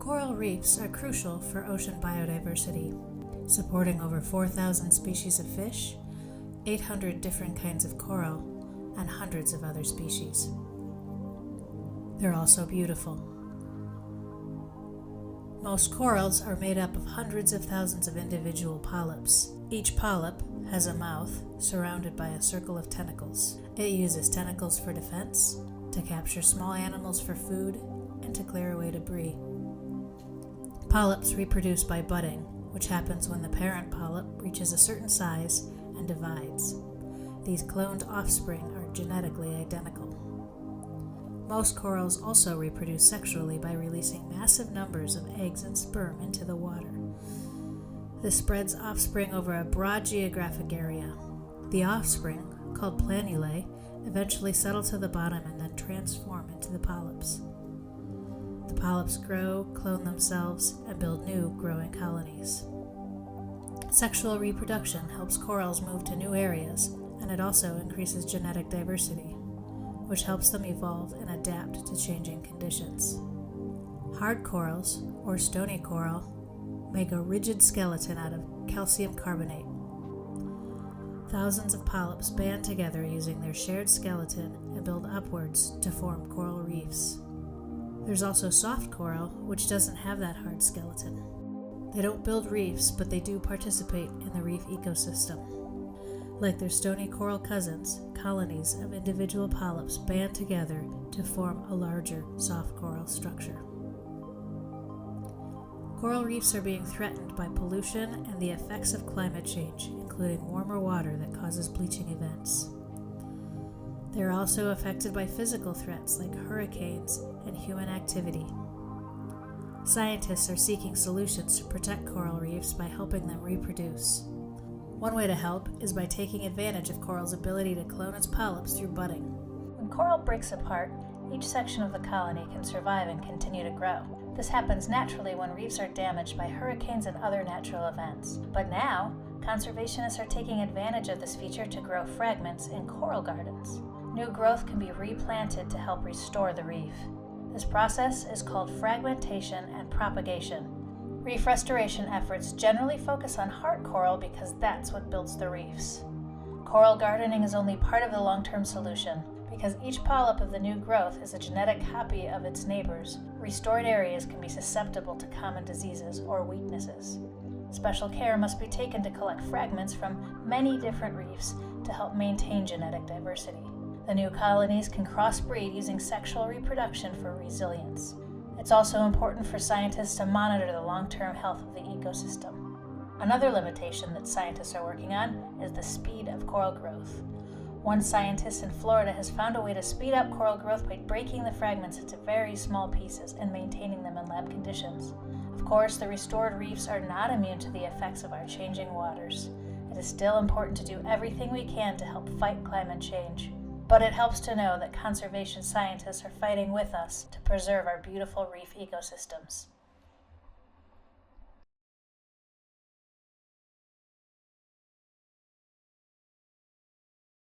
Coral reefs are crucial for ocean biodiversity, supporting over 4,000 species of fish, 800 different kinds of coral, and hundreds of other species. They're also beautiful. Most corals are made up of hundreds of thousands of individual polyps. Each polyp has a mouth surrounded by a circle of tentacles. It uses tentacles for defense, to capture small animals for food, and to clear away debris. Polyps reproduce by budding, which happens when the parent polyp reaches a certain size and divides. These cloned offspring are genetically identical. Most corals also reproduce sexually by releasing massive numbers of eggs and sperm into the water. This spreads offspring over a broad geographic area. The offspring, called planulae, eventually settle to the bottom and then transform into the polyps. The polyps grow, clone themselves, and build new growing colonies. Sexual reproduction helps corals move to new areas, and it also increases genetic diversity, which helps them evolve and adapt to changing conditions. Hard corals, or stony coral, make a rigid skeleton out of calcium carbonate. Thousands of polyps band together using their shared skeleton and build upwards to form coral reefs. There's also soft coral, which doesn't have that hard skeleton. They don't build reefs, but they do participate in the reef ecosystem. Like their stony coral cousins, colonies of individual polyps band together to form a larger soft coral structure. Coral reefs are being threatened by pollution and the effects of climate change, including warmer water that causes bleaching events. They are also affected by physical threats like hurricanes and human activity. Scientists are seeking solutions to protect coral reefs by helping them reproduce. One way to help is by taking advantage of coral's ability to clone its polyps through budding. When coral breaks apart, each section of the colony can survive and continue to grow. This happens naturally when reefs are damaged by hurricanes and other natural events. But now, conservationists are taking advantage of this feature to grow fragments in coral gardens. New growth can be replanted to help restore the reef. This process is called fragmentation and propagation. Reef restoration efforts generally focus on hard coral because that's what builds the reefs. Coral gardening is only part of the long-term solution. Because each polyp of the new growth is a genetic copy of its neighbors, restored areas can be susceptible to common diseases or weaknesses. Special care must be taken to collect fragments from many different reefs to help maintain genetic diversity. The new colonies can crossbreed using sexual reproduction for resilience. It's also important for scientists to monitor the long-term health of the ecosystem. Another limitation that scientists are working on is the speed of coral growth. One scientist in Florida has found a way to speed up coral growth by breaking the fragments into very small pieces and maintaining them in lab conditions. Of course, the restored reefs are not immune to the effects of our changing waters. It is still important to do everything we can to help fight climate change. But it helps to know that conservation scientists are fighting with us to preserve our beautiful reef ecosystems.